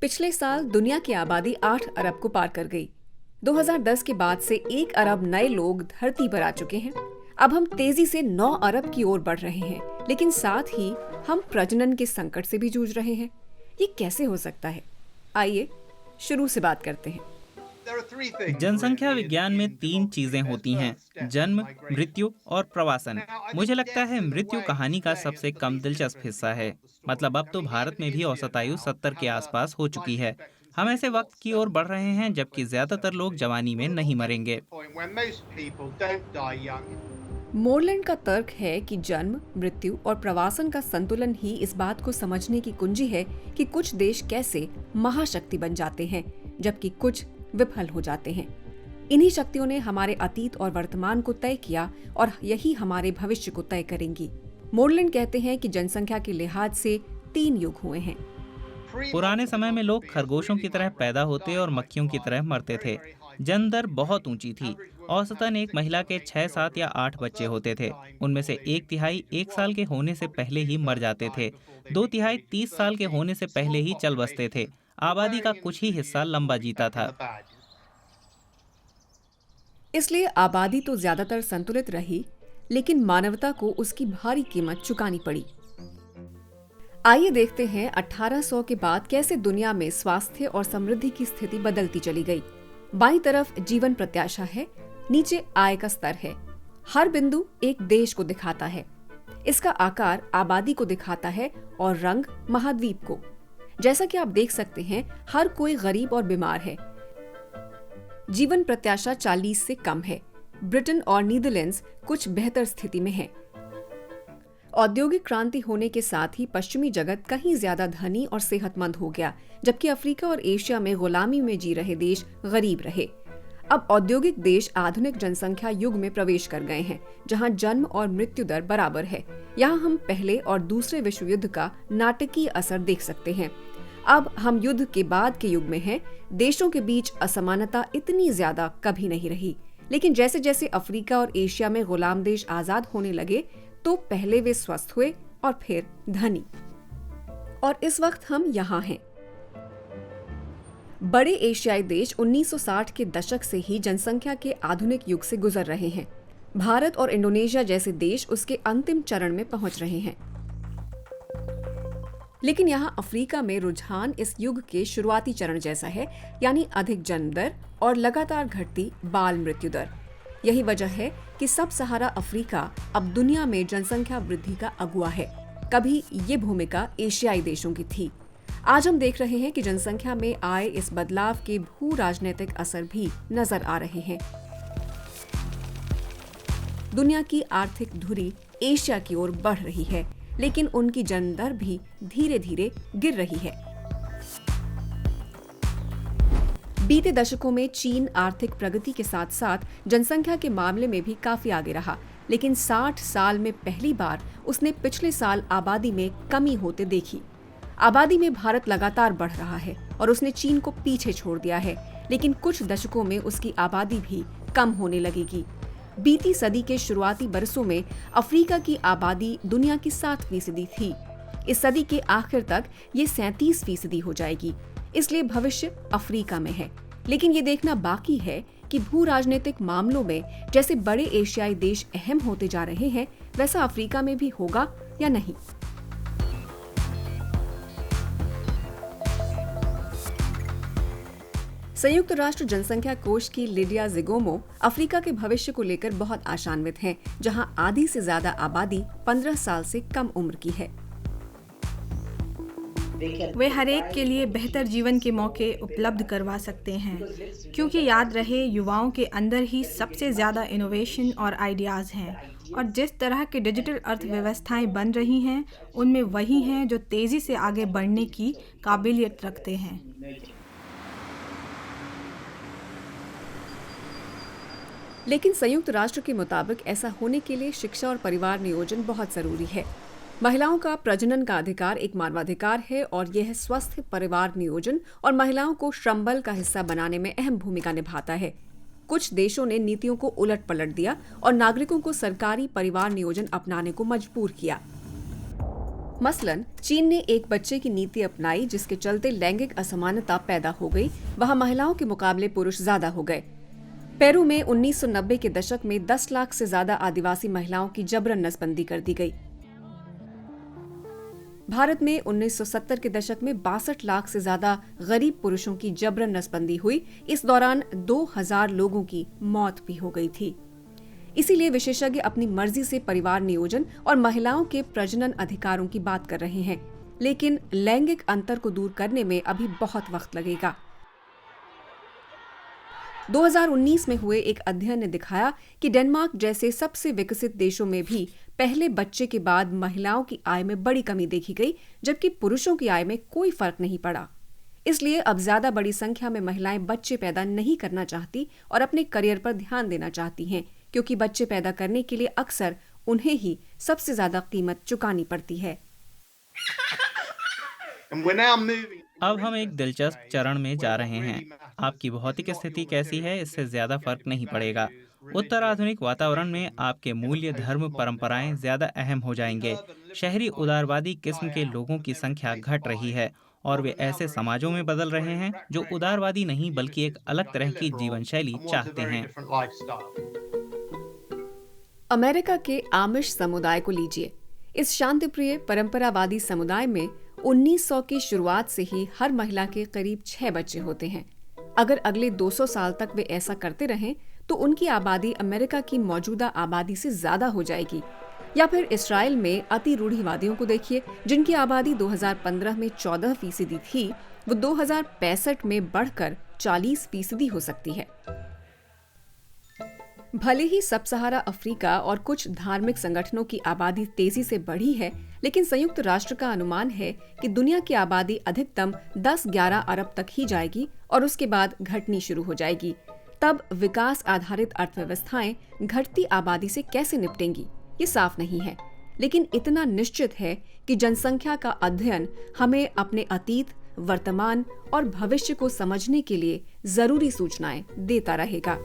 पिछले साल दुनिया की आबादी 8 अरब को पार कर गई। 2010 के बाद से 1 अरब नए लोग धरती पर आ चुके हैं। अब हम तेजी से 9 अरब की ओर बढ़ रहे हैं, लेकिन साथ ही हम प्रजनन के संकट से भी जूझ रहे हैं। ये कैसे हो सकता है? आइए शुरू से बात करते हैं। जनसंख्या विज्ञान में तीन चीजें होती हैं: जन्म, मृत्यु और प्रवासन। मुझे लगता है मृत्यु कहानी का सबसे कम दिलचस्प हिस्सा है। मतलब अब तो भारत में भी औसत आयु 70 के आसपास हो चुकी है। हम ऐसे वक्त की ओर बढ़ रहे हैं जबकि ज्यादातर लोग जवानी में नहीं मरेंगे। मोरलैंड का तर्क है कि जन्म, मृत्यु और प्रवासन का संतुलन ही इस बात को समझने की कुंजी है कि कुछ देश कैसे महाशक्ति बन जाते हैं जबकि कुछ विफल हो जाते हैं। इन्हीं शक्तियों ने हमारे अतीत और वर्तमान को तय किया और यही हमारे भविष्य को तय करेंगी। मोरलैंड कहते हैं कि जनसंख्या के लिहाज से 3 युग हुए हैं। पुराने समय में लोग खरगोशों की तरह पैदा होते और मक्खियों की तरह मरते थे। जन्म दर बहुत ऊंची थी। औसतन एक महिला के 6, 7 या 8 बच्चे होते थे। उनमें से एक तिहाई 1 साल के होने से पहले ही मर जाते थे। 2 तिहाई 30 साल के होने से पहले ही चल बसते थे। आबादी का कुछ ही हिस्सा लंबा जीता था। इसलिए आबादी तो ज्यादातर संतुलित रही, लेकिन मानवता को उसकी भारी कीमत चुकानी पड़ी। आइए देखते हैं 1800 के बाद कैसे दुनिया में स्वास्थ्य और समृद्धि की स्थिति बदलती चली गई। बाईं तरफ जीवन प्रत्याशा है, नीचे आय का स्तर है। हर बिंदु एक देश को दिखाता है। इसका आकार आबादी को दिखाता है और रंग महाद्वीप को। जैसा कि आप देख सकते हैं, हर कोई गरीब और बीमार है। जीवन प्रत्याशा 40 से कम है। ब्रिटेन और नीदरलैंड्स कुछ बेहतर स्थिति में है। औद्योगिक क्रांति होने के साथ ही पश्चिमी जगत कहीं ज्यादा धनी और सेहतमंद हो गया, जबकि अफ्रीका और एशिया में गुलामी में जी रहे देश गरीब रहे। अब औद्योगिक देश आधुनिक जनसंख्या युग में प्रवेश कर गए हैं, जहां जन्म और मृत्यु दर बराबर है। यहाँ हम पहले और दूसरे विश्व युद्ध का नाटकीय असर देख सकते हैं। अब हम युद्ध के बाद के युग में हैं। देशों के बीच असमानता इतनी ज्यादा कभी नहीं रही, लेकिन जैसे जैसे अफ्रीका और एशिया में गुलाम देश आजाद होने लगे, तो पहले वे स्वस्थ हुए और फिर धनी। और इस वक्त हम यहाँ हैं। बड़े एशियाई देश 1960 के दशक से ही जनसंख्या के आधुनिक युग से गुजर रहे हैं। भारत और इंडोनेशिया जैसे देश उसके अंतिम चरण में पहुंच रहे हैं। लेकिन यहाँ अफ्रीका में रुझान इस युग के शुरुआती चरण जैसा है, यानी अधिक जन्म दर और लगातार घटती बाल मृत्यु दर। यही वजह है कि सब सहारा अफ्रीका अब दुनिया में जनसंख्या वृद्धि का अगुवा है। कभी ये भूमिका एशियाई देशों की थी। आज हम देख रहे हैं कि जनसंख्या में आए इस बदलाव के भू राजनीतिक असर भी नजर आ रहे हैं। दुनिया की आर्थिक धुरी एशिया की ओर बढ़ रही है, लेकिन उनकी जन्म दर भी धीरे धीरे गिर रही है। बीते दशकों में चीन आर्थिक प्रगति के साथ साथ जनसंख्या के मामले में भी काफी आगे रहा, लेकिन 60 साल में पहली बार उसने पिछले साल आबादी में कमी होते देखी। आबादी में भारत लगातार बढ़ रहा है और उसने चीन को पीछे छोड़ दिया है, लेकिन कुछ दशकों में उसकी आबादी भी कम होने लगेगी। बीती सदी के शुरुआती बरसों में अफ्रीका की आबादी दुनिया की 7% थी। इस सदी के आखिर तक ये 37% हो जाएगी। इसलिए भविष्य अफ्रीका में है, लेकिन ये देखना बाकी है कि भू राजनीतिक मामलों में जैसे बड़े एशियाई देश अहम होते जा रहे हैं, वैसा अफ्रीका में भी होगा या नहीं। संयुक्त राष्ट्र जनसंख्या कोष की लिडिया जिगोमो अफ्रीका के भविष्य को लेकर बहुत आशान्वित हैं, जहां आधी से ज्यादा आबादी 15 साल से कम उम्र की है। वे हर एक के लिए बेहतर जीवन के मौके उपलब्ध करवा सकते हैं, क्योंकि याद रहे युवाओं के अंदर ही सबसे ज़्यादा इनोवेशन और आइडियाज़ हैं, और जिस तरह की डिजिटल अर्थव्यवस्थाएं बन रही हैं, उनमें वही हैं जो तेज़ी से आगे बढ़ने की काबिलियत रखते हैं। लेकिन संयुक्त राष्ट्र के मुताबिक ऐसा होने के लिए शिक्षा और परिवार नियोजन बहुत जरूरी है। महिलाओं का प्रजनन का अधिकार एक मानवाधिकार है और यह स्वस्थ परिवार नियोजन और महिलाओं को श्रमबल का हिस्सा बनाने में अहम भूमिका निभाता है। कुछ देशों ने नीतियों को उलट पलट दिया और नागरिकों को सरकारी परिवार नियोजन अपनाने को मजबूर किया। मसलन चीन ने एक बच्चे की नीति अपनाई जिसके चलते लैंगिक असमानता पैदा हो गई। वहां महिलाओं के मुकाबले पुरुष ज्यादा हो गए। पेरू में 1990 के दशक में 10 लाख से ज्यादा आदिवासी महिलाओं की जबरन नसबंदी कर दी गई। भारत में 1970 के दशक में 62 लाख से ज्यादा गरीब पुरुषों की जबरन नसबंदी हुई। इस दौरान 2000 लोगों की मौत भी हो गई थी। इसीलिए विशेषज्ञ अपनी मर्जी से परिवार नियोजन और महिलाओं के प्रजनन अधिकारों की बात कर रहे हैं, लेकिन लैंगिक अंतर को दूर करने में अभी बहुत वक्त लगेगा। 2019 में हुए एक अध्ययन ने दिखाया कि डेनमार्क जैसे सबसे विकसित देशों में भी पहले बच्चे के बाद महिलाओं की आय में बड़ी कमी देखी गई, जबकि पुरुषों की आय में कोई फर्क नहीं पड़ा। इसलिए अब ज्यादा बड़ी संख्या में महिलाएं बच्चे पैदा नहीं करना चाहती और अपने करियर पर ध्यान देना चाहती हैं, क्योंकि बच्चे पैदा करने के लिए अक्सर उन्हें ही सबसे ज्यादा कीमत चुकानी पड़ती है। अब हम एक दिलचस्प चरण में जा रहे हैं। आपकी भौतिक स्थिति कैसी है, इससे ज्यादा फर्क नहीं पड़ेगा। उत्तराधुनिक वातावरण में आपके मूल्य, धर्म, परंपराएं ज्यादा अहम हो जाएंगे। शहरी उदारवादी किस्म के लोगों की संख्या घट रही है और वे ऐसे समाजों में बदल रहे हैं जो उदारवादी नहीं बल्कि एक अलग तरह की जीवन शैली चाहते हैं। अमेरिका के आमिश समुदाय को लीजिए। इस शांतिप्रिय परंपरावादी समुदाय में 1900 की शुरुआत से ही हर महिला के करीब 6 बच्चे होते हैं। अगर अगले 200 साल तक वे ऐसा करते रहें तो उनकी आबादी अमेरिका की मौजूदा आबादी से ज्यादा हो जाएगी। या फिर इसराइल में अति रूढ़िवादियों को देखिए, जिनकी आबादी 2015 में 14% थी, वो 2065 में बढ़कर 40% हो सकती है। भले ही सब सहारा अफ्रीका और कुछ धार्मिक संगठनों की आबादी तेजी से बढ़ी है, लेकिन संयुक्त राष्ट्र का अनुमान है कि दुनिया की आबादी अधिकतम 10-11 अरब तक ही जाएगी और उसके बाद घटनी शुरू हो जाएगी। तब विकास आधारित अर्थव्यवस्थाएं घटती आबादी से कैसे निपटेंगी, ये साफ नहीं है। लेकिन इतना निश्चित है कि जनसंख्या का अध्ययन हमें अपने अतीत, वर्तमान और भविष्य को समझने के लिए जरूरी सूचनाएं देता रहेगा।